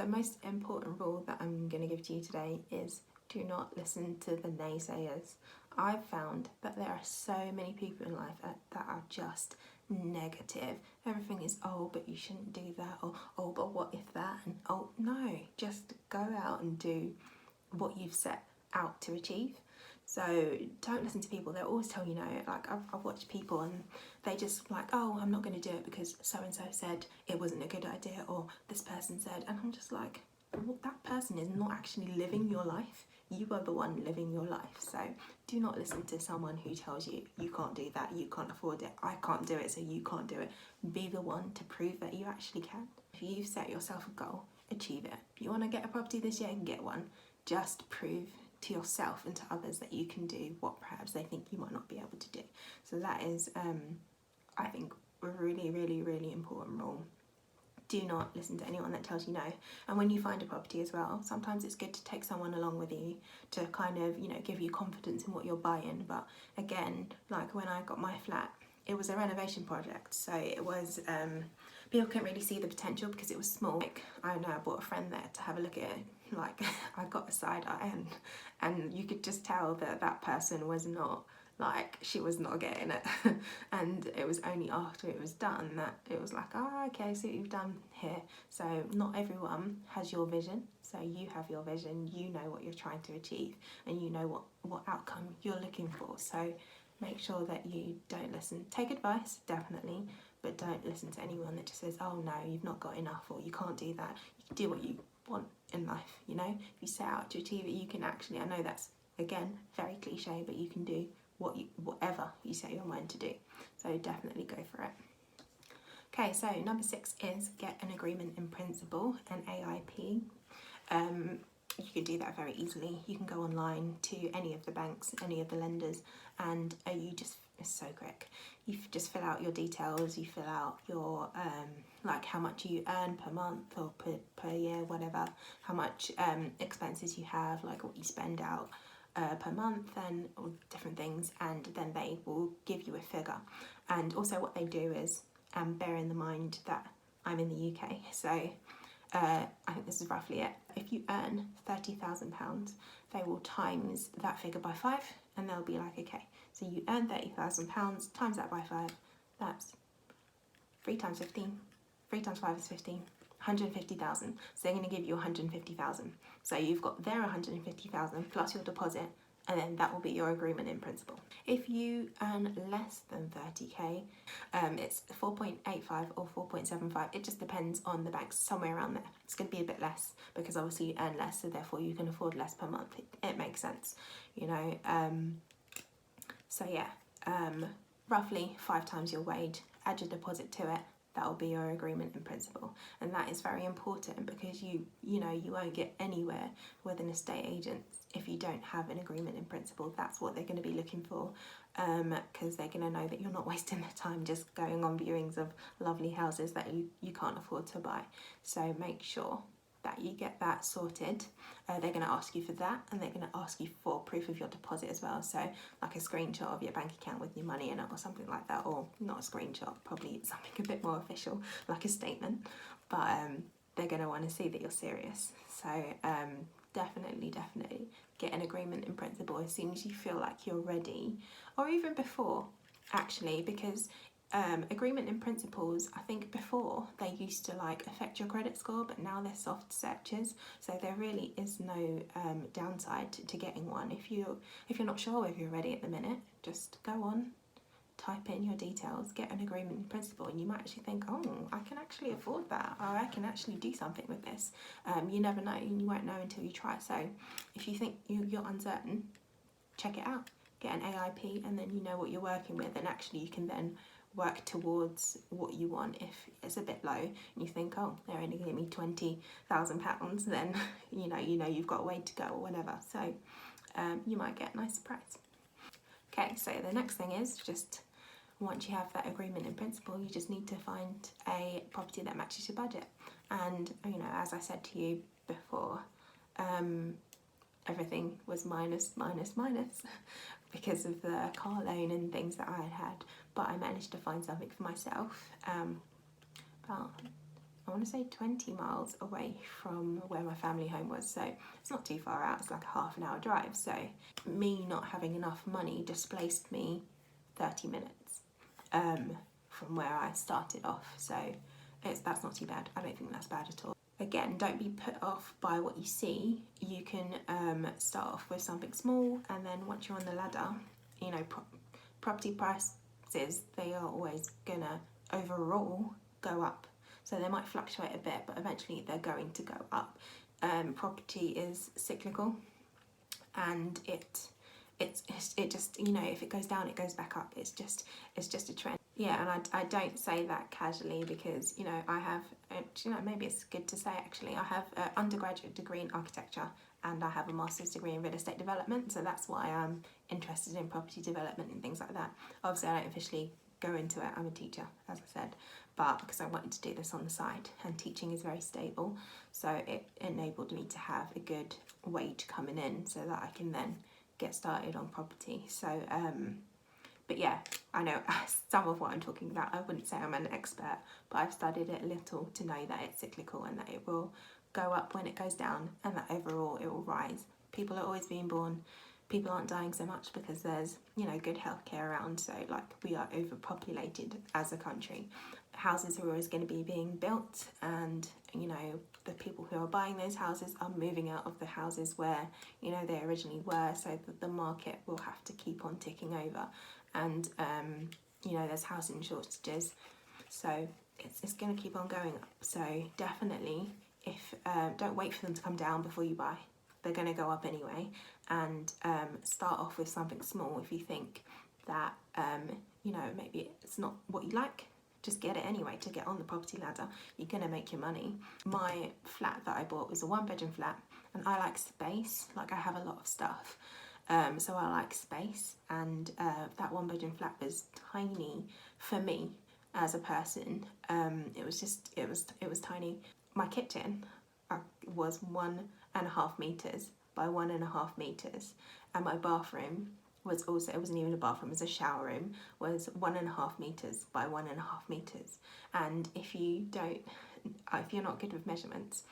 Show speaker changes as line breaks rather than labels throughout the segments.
the most important rule that I'm going to give to you today is do not listen to the naysayers. I've found that there are so many people in life that are just negative. Everything is, oh, but you shouldn't do that, or oh, but what if that, and oh, no, just go out and do what you've set out to achieve. So don't listen to people. They'll always tell you no. Like I've watched people and they just like, oh, I'm not going to do it because so-and-so said it wasn't a good idea, or this person said, and I'm just like, well, that person is not actually living your life. You are the one living your life. So do not listen to someone who tells you you can't do that, you can't afford it, I can't do it, so you can't do it. Be the one to prove that you actually can. If you've set yourself a goal, achieve it. If you want to get a property this year, get one. Just prove to yourself and to others that you can do what perhaps they think you might not be able to do. So that is, I think, a really, really, really important rule. Do not listen to anyone that tells you no. And when you find a property as well, sometimes it's good to take someone along with you to kind of, you know, give you confidence in what you're buying. But again, like when I got my flat, it was a renovation project, so it was people couldn't really see the potential because it was small. Like, I know I brought a friend there to have a look at it. Like I got a side eye, and you could just tell that that person was not, like, she was not getting it. And it was only after it was done that it was like, oh, okay, so you've done here. So not everyone has your vision. So you have your vision, you know what you're trying to achieve, and you know what outcome you're looking for. So make sure that you don't listen. Take advice, definitely, but don't listen to anyone that just says, oh no, you've not got enough, or you can't do that. You can do what you want in life, you know. If you set out to achieve it, you can actually, I know that's, again, very cliche, but you can do whatever you set your mind to do. So definitely go for it. Okay, so number 6 is get an agreement in principle, an AIP. You can do that very easily. You can go online to any of the banks, any of the lenders, and it's so quick. You just fill out your details, you fill out your like how much you earn per month or per year, whatever, how much expenses you have, like what you spend out per month, and all different things, and then they will give you a figure. And also what they do is, bear in the mind that I'm in the UK, so I think this is roughly it. If you earn £30,000, they will times that figure by 5, and they'll be like, okay, so you earn £30,000, times that by 5, that's 3 times 15, 3 times 5 is 15, 150,000. So they're going to give you 150,000. So you've got their 150,000 plus your deposit, and then that will be your agreement in principle. If you earn less than 30k, it's 4.85 or 4.75. It just depends on the banks, somewhere around there. It's going to be a bit less because obviously you earn less, so therefore you can afford less per month. It makes sense, you know. So yeah, roughly 5 times your wage, add your deposit to it, that will be your agreement in principle. And that is very important because you know you won't get anywhere with an estate agent if you don't have an agreement in principle. That's what they're going to be looking for, because they're going to know that you're not wasting their time just going on viewings of lovely houses that you can't afford to buy. So make sure that you get that sorted. They're going to ask you for that, and they're going to ask you for proof of your deposit as well, so like a screenshot of your bank account with your money in it or something like that, or not a screenshot, probably something a bit more official like a statement, but they're going to want to see that you're serious. So definitely get an agreement in principle as soon as you feel like you're ready, or even before actually, because agreement in principles, I think before they used to like affect your credit score, but now they're soft searches, so there really is no downside to getting one. If you're not sure if you're ready at the minute, just go on, type in your details, get an agreement in principle, and you might actually think, oh, I can actually afford that, or I can actually do something with this. You never know, and you won't know until you try. So if you think you're uncertain, check it out, get an AIP, and then you know what you're working with, and actually you can then work towards what you want. If it's a bit low and you think, oh, they're only giving me £20,000, then you know you've got a way to go or whatever. So you might get a nice surprise. Okay, so the next thing is, just once you have that agreement in principle, you just need to find a property that matches your budget. And you know, as I said to you before, everything was minus because of the car loan and things that I had, but I managed to find something for myself. About I want to say 20 miles away from where my family home was, so it's not too far out. It's like a half an hour drive. So me not having enough money displaced me 30 minutes from where I started off. So that's not too bad. I don't think that's bad at all. Again, don't be put off by what you see. You can start off with something small, and then once you're on the ladder, you know, property prices, they are always gonna overall go up. So they might fluctuate a bit, but eventually they're going to go up. Property is cyclical, and it just, you know, if it goes down, it goes back up. It's just a trend. Yeah, and I don't say that casually, because, you know, I have, you know, maybe it's good to say actually, I have an undergraduate degree in architecture and I have a master's degree in real estate development, so that's why I'm interested in property development and things like that. Obviously, I don't officially go into it, I'm a teacher, as I said, but because I wanted to do this on the side, and teaching is very stable, so it enabled me to have a good wage coming in so that I can then get started on property. So but yeah, I know some of what I'm talking about. I wouldn't say I'm an expert, but I've studied it a little to know that it's cyclical and that it will go up when it goes down, and that overall it will rise. People are always being born. People aren't dying so much because there's, you know, good healthcare around. So like, we are overpopulated as a country. Houses are always going to be being built, and, you know, the people who are buying those houses are moving out of the houses where, you know, they originally were, so that the market will have to keep on ticking over. And you know, there's housing shortages, so it's going to keep on going up. So definitely, if don't wait for them to come down before you buy. They're going to go up anyway, and start off with something small. If you think that you know, maybe it's not what you like, just get it anyway to get on the property ladder. You're going to make your money. My flat that I bought was a 1-bedroom flat, and I like space. Like, I have a lot of stuff. So I like space, and that 1-bedroom flat was tiny for me as a person. It was tiny. My kitchen was 1.5 meters by 1.5 meters, and my bathroom was also, it wasn't even a bathroom, it was a shower room, was 1.5 meters by 1.5 meters. And if you're not good with measurements,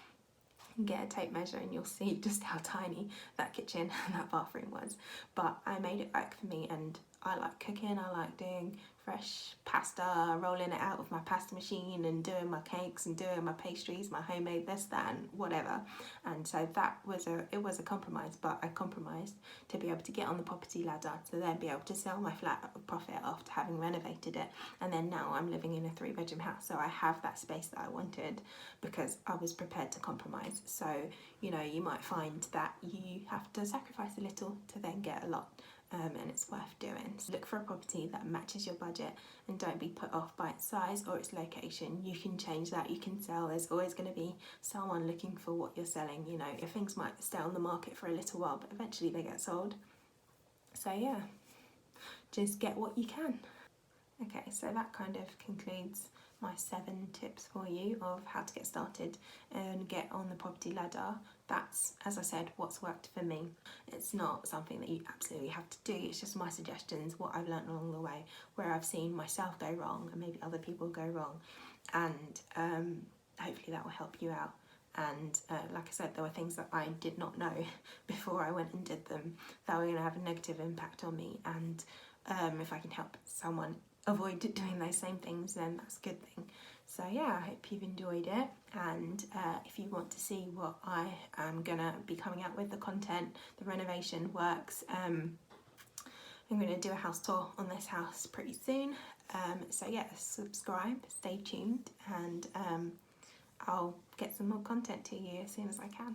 get a tape measure and you'll see just how tiny that kitchen and that bathroom was. But I made it work for me, and I like cooking. I like doing fresh pasta, rolling it out of my pasta machine, and doing my cakes and doing my pastries, my homemade this, that, and whatever. And so it was a compromise, but I compromised to be able to get on the property ladder, to then be able to sell my flat at a profit after having renovated it. And then now I'm living in a 3-bedroom house, so I have that space that I wanted because I was prepared to compromise. So, you know, you might find that you have to sacrifice a little to then get a lot. And it's worth doing. So look for a property that matches your budget, and don't be put off by its size or its location. You can change that, you can sell. There's always going to be someone looking for what you're selling. You know, if things might stay on the market for a little while, but eventually they get sold. So yeah, just get what you can. Okay, so that kind of concludes my 7 tips for you of how to get started and get on the property ladder. That's, as I said, what's worked for me. It's not something that you absolutely have to do. It's just my suggestions, what I've learned along the way, where I've seen myself go wrong and maybe other people go wrong, and hopefully that will help you out. And like I said, there were things that I did not know before I went and did them that were going to have a negative impact on me, and if I can help someone avoid doing those same things, then that's a good thing. So yeah, I hope you've enjoyed it, and if you want to see what I am gonna be coming out with, the content, the renovation works, I'm going to do a house tour on this house pretty soon. So yeah, subscribe, stay tuned, and I'll get some more content to you as soon as I can.